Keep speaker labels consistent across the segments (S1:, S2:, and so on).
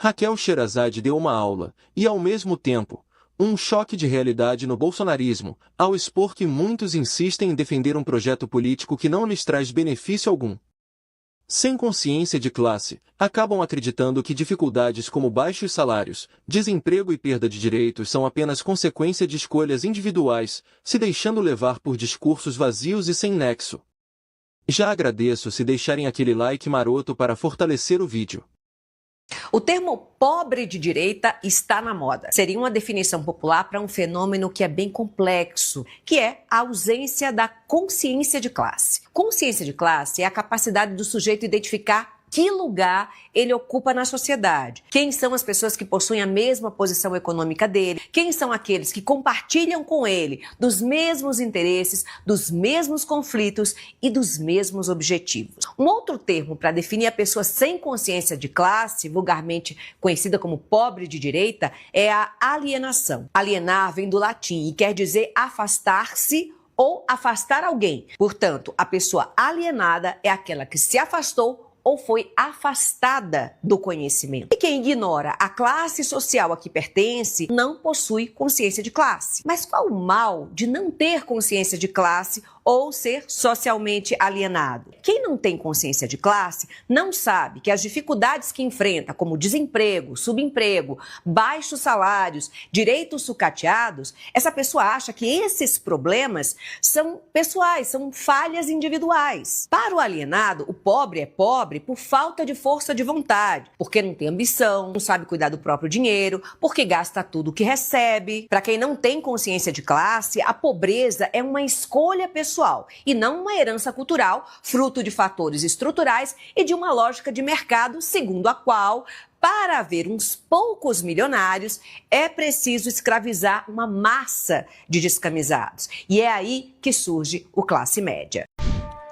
S1: Raquel Sherazade deu uma aula, e ao mesmo tempo, um choque de realidade no bolsonarismo, ao expor que muitos insistem em defender um projeto político que não lhes traz benefício algum. Sem consciência de classe, acabam acreditando que dificuldades como baixos salários, desemprego e perda de direitos são apenas consequência de escolhas individuais, se deixando levar por discursos vazios e sem nexo. Já agradeço se deixarem aquele like maroto para fortalecer o vídeo.
S2: O termo pobre de direita está na moda. Seria uma definição popular para um fenômeno que é bem complexo, que é a ausência da consciência de classe. Consciência de classe é a capacidade do sujeito identificar que lugar ele ocupa na sociedade. Quem são as pessoas que possuem a mesma posição econômica dele? Quem são aqueles que compartilham com ele dos mesmos interesses, dos mesmos conflitos e dos mesmos objetivos? Um outro termo para definir a pessoa sem consciência de classe, vulgarmente conhecida como pobre de direita, é a alienação. Alienar vem do latim e quer dizer afastar-se ou afastar alguém. Portanto, a pessoa alienada é aquela que se afastou ou foi afastada do conhecimento. E quem ignora a classe social a que pertence não possui consciência de classe. Mas qual o mal de não ter consciência de classe ou ser socialmente alienado? Quem não tem consciência de classe não sabe que as dificuldades que enfrenta, como desemprego, subemprego, baixos salários, direitos sucateados, essa pessoa acha que esses problemas são pessoais, são falhas individuais. Para o alienado, o pobre é pobre por falta de força de vontade, porque não tem ambição, não sabe cuidar do próprio dinheiro, porque gasta tudo que recebe. Para quem não tem consciência de classe, a pobreza é uma escolha pessoal e não uma herança cultural, fruto de fatores estruturais e de uma lógica de mercado segundo a qual, para haver uns poucos milionários, é preciso escravizar uma massa de descamisados. E é aí que surge o classe média.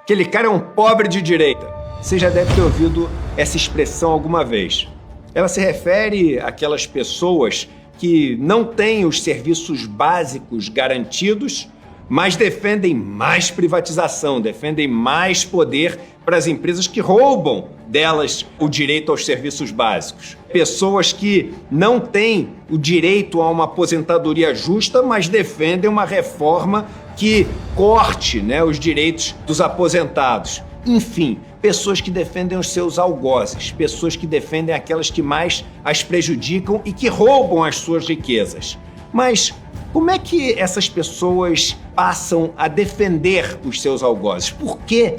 S3: Aquele cara é um pobre de direita. Você já deve ter ouvido essa expressão alguma vez. Ela se refere àquelas pessoas que não têm os serviços básicos garantidos, mas defendem mais privatização, defendem mais poder para as empresas que roubam delas o direito aos serviços básicos. Pessoas que não têm o direito a uma aposentadoria justa, mas defendem uma reforma que corte, os direitos dos aposentados. Enfim, pessoas que defendem os seus algozes, pessoas que defendem aquelas que mais as prejudicam e que roubam as suas riquezas. Mas como é que essas pessoas passam a defender os seus algozes? Por que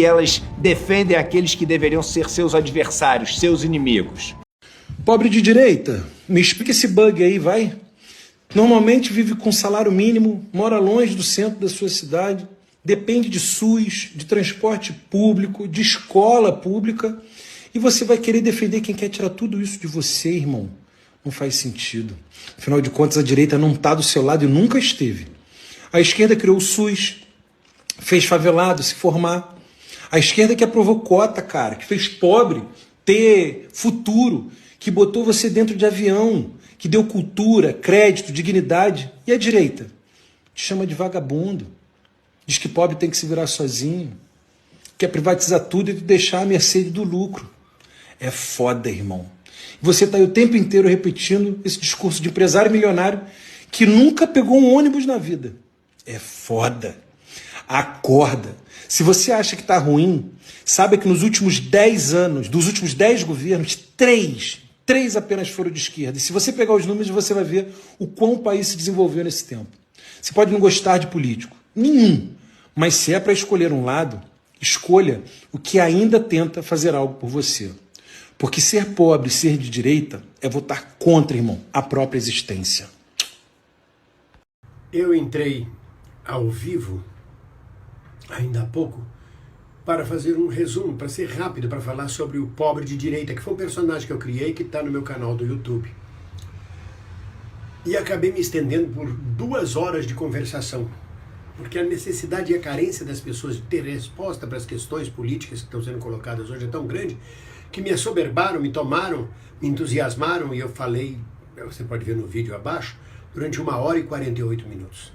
S3: elas defendem aqueles que deveriam ser seus adversários, seus inimigos?
S4: Pobre de direita, me explica esse bug aí, vai. Normalmente vive com salário mínimo, mora longe do centro da sua cidade, depende de SUS, de transporte público, de escola pública, e você vai querer defender quem quer tirar tudo isso de você, irmão. Não faz sentido. Afinal de contas, a direita não está do seu lado e nunca esteve. A esquerda criou o SUS, fez favelado se formar. A esquerda que aprovou cota, cara, que fez pobre ter futuro, que botou você dentro de avião, que deu cultura, crédito, dignidade. E a direita? Te chama de vagabundo. Diz que pobre tem que se virar sozinho, quer privatizar tudo e te deixar à mercê do lucro. É foda, irmão. Você está aí o tempo inteiro repetindo esse discurso de empresário milionário que nunca pegou um ônibus na vida. É foda. Acorda. Se você acha que está ruim, saiba que nos últimos 10 anos, dos últimos 10 governos, 3 apenas foram de esquerda. E se você pegar os números, você vai ver o quão o país se desenvolveu nesse tempo. Você pode não gostar de político. Nenhum. Mas se é para escolher um lado, escolha o que ainda tenta fazer algo por você. Porque ser pobre, ser de direita, é votar contra, irmão, a própria existência.
S5: Eu entrei ao vivo, ainda há pouco, para fazer um resumo, para ser rápido, para falar sobre o pobre de direita, que foi um personagem que eu criei, que está no meu canal do YouTube. E acabei me estendendo por 2 horas de conversação, porque a necessidade e a carência das pessoas de ter resposta para as questões políticas que estão sendo colocadas hoje é tão grande, que me assoberbaram, me tomaram, me entusiasmaram, e eu falei, você pode ver no vídeo abaixo, durante 1 hora e 48 minutos.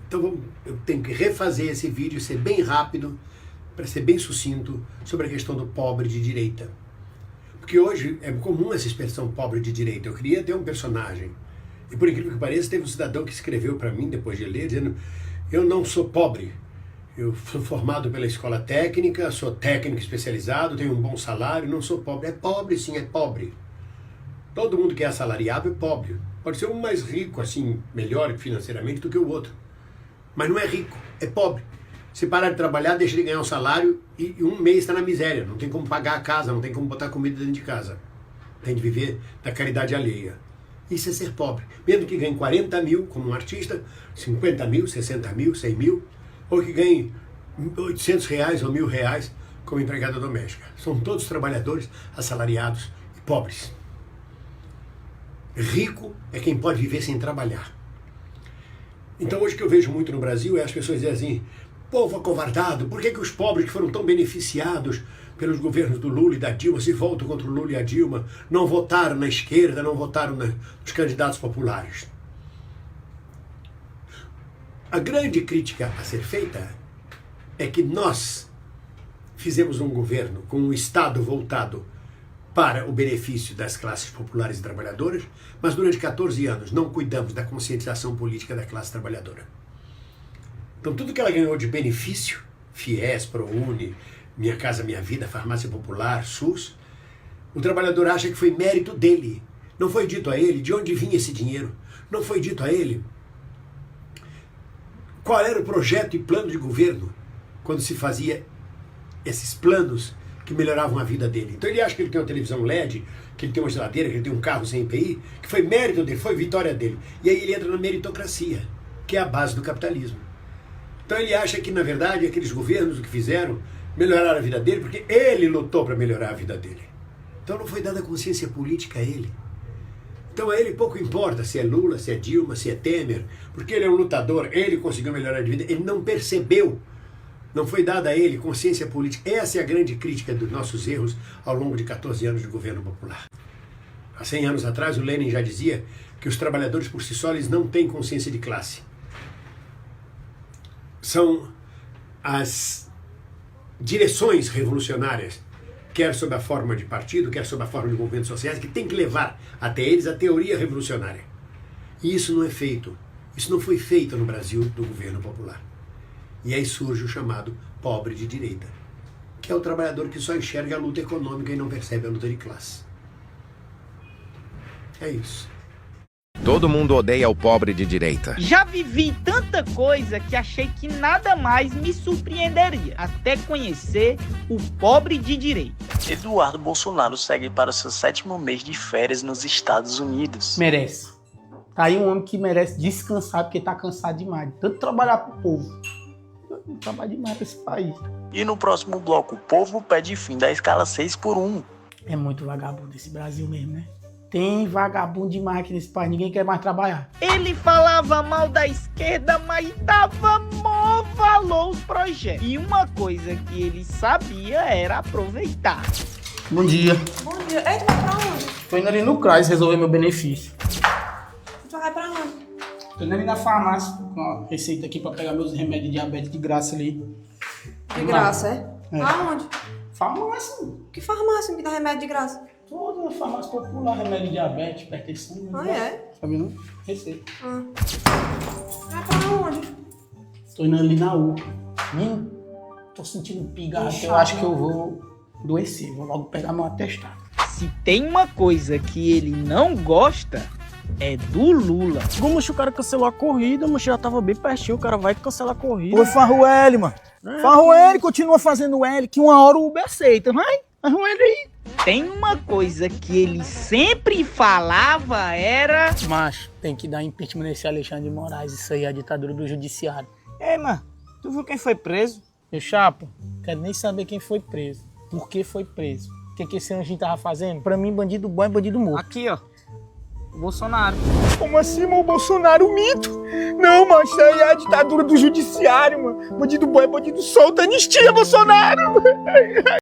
S5: Então eu tenho que refazer esse vídeo, ser bem rápido, para ser bem sucinto, sobre a questão do pobre de direita. Porque hoje é comum essa expressão pobre de direita. Eu queria ter um personagem. E por incrível que pareça, teve um cidadão que escreveu para mim, depois de ler, dizendo: eu não sou pobre. Eu sou formado pela escola técnica, sou técnico especializado, tenho um bom salário, não sou pobre. É pobre, sim, é pobre. Todo mundo que é assalariado é pobre. Pode ser um mais rico, assim, melhor financeiramente do que o outro. Mas não é rico, é pobre. Se parar de trabalhar, deixa de ganhar um salário e um mês está na miséria. Não tem como pagar a casa, não tem como botar comida dentro de casa. Tem de viver da caridade alheia. Isso é ser pobre. Mesmo que ganhe 40 mil como um artista, 50 mil, 60 mil, 100 mil, ou que ganhe 800 reais ou R$1.000 como empregada doméstica. São todos trabalhadores assalariados e pobres. Rico é quem pode viver sem trabalhar. Então hoje o que eu vejo muito no Brasil é as pessoas dizerem assim: povo acovardado, por que os pobres que foram tão beneficiados pelos governos do Lula e da Dilma se voltam contra o Lula e a Dilma, não votaram na esquerda, não votaram nos candidatos populares? A grande crítica a ser feita é que nós fizemos um governo com um Estado voltado para o benefício das classes populares e trabalhadoras, mas durante 14 anos não cuidamos da conscientização política da classe trabalhadora. Então tudo que ela ganhou de benefício, FIES, ProUni, Minha Casa Minha Vida, Farmácia Popular, SUS, o trabalhador acha que foi mérito dele. Não foi dito a ele de onde vinha esse dinheiro. Não foi dito a ele qual era o projeto e plano de governo quando se fazia esses planos que melhoravam a vida dele. Então ele acha que ele tem uma televisão LED, que ele tem uma geladeira, que ele tem um carro sem IPI, que foi mérito dele, foi vitória dele. E aí ele entra na meritocracia, que é a base do capitalismo. Então ele acha que, na verdade, aqueles governos o que fizeram melhoraram a vida dele, porque ele lutou para melhorar a vida dele. Então não foi dada consciência política a ele. Então a ele pouco importa se é Lula, se é Dilma, se é Temer, porque ele é um lutador, ele conseguiu melhorar a vida, ele não percebeu. Não foi dada a ele consciência política. Essa é a grande crítica dos nossos erros ao longo de 14 anos de governo popular. Há 100 anos atrás, o Lenin já dizia que os trabalhadores por si só eles não têm consciência de classe. São as direções revolucionárias, quer sob a forma de partido, quer sob a forma de movimentos sociais, que tem que levar até eles a teoria revolucionária. E isso não é feito. Isso não foi feito no Brasil do governo popular. E aí surge o chamado pobre de direita, que é o trabalhador que só enxerga a luta econômica e não percebe a luta de classe. É isso.
S6: Todo mundo odeia o pobre de direita.
S7: Já vivi tanta coisa que achei que nada mais me surpreenderia, até conhecer o pobre de direita.
S8: Eduardo Bolsonaro segue para o seu 7º mês de férias nos Estados Unidos.
S9: Merece. Tá aí um homem que merece descansar, porque tá cansado demais de tanto trabalhar pro povo. Eu trabalho demais pra esse país.
S8: E no próximo bloco, o povo pede fim da escala 6x1.
S9: É muito vagabundo esse Brasil mesmo, né? Tem vagabundo demais aqui nesse país, ninguém quer mais trabalhar.
S7: Ele falava mal da esquerda, mas dava mó valor aos projetos. E uma coisa que ele sabia era aproveitar.
S9: Bom dia.
S10: Bom dia. Ei, tu vai pra onde?
S9: Tô indo ali no CRAS resolver meu benefício.
S10: Tu vai pra onde?
S9: Tô indo ali na farmácia com uma receita aqui pra pegar meus remédios de diabetes de graça ali.
S10: De graça, é? Aonde?
S9: Farmácia.
S10: Que farmácia que dá remédio de graça?
S9: Toda farmácia popular, remédio de diabetes, hipertensão.
S10: Ah, é?
S9: Sabe não? Receita.
S10: Vai pra onde?
S9: Tô indo ali na UPA. Tô sentindo pigarro, eu acho que eu vou adoecer. Vou logo pegar meu atestado.
S7: Se tem uma coisa que ele não gosta, é do Lula.
S11: Como o cara cancelou a corrida, o já tava bem pertinho, o cara vai cancelar a corrida.
S12: Ô, Farrueli, mano. Farrueli continua fazendo L, que uma hora o Uber aceita, vai? Farrueli aí.
S7: Tem uma coisa que ele sempre falava era...
S9: Macho, tem que dar impeachment nesse Alexandre de Moraes, isso aí é a ditadura do judiciário.
S11: Ei, mano, tu viu quem foi preso?
S9: Meu chapa, quero nem saber quem foi preso, por que foi preso. O que esse anjinho tava fazendo? Pra mim, bandido bom é bandido morto.
S11: Aqui, ó. Bolsonaro.
S12: Como assim, mano? O Bolsonaro mito? Não, mano, isso aí é a ditadura do judiciário, mano. Bandido bom é bandido solto, anistia, Bolsonaro!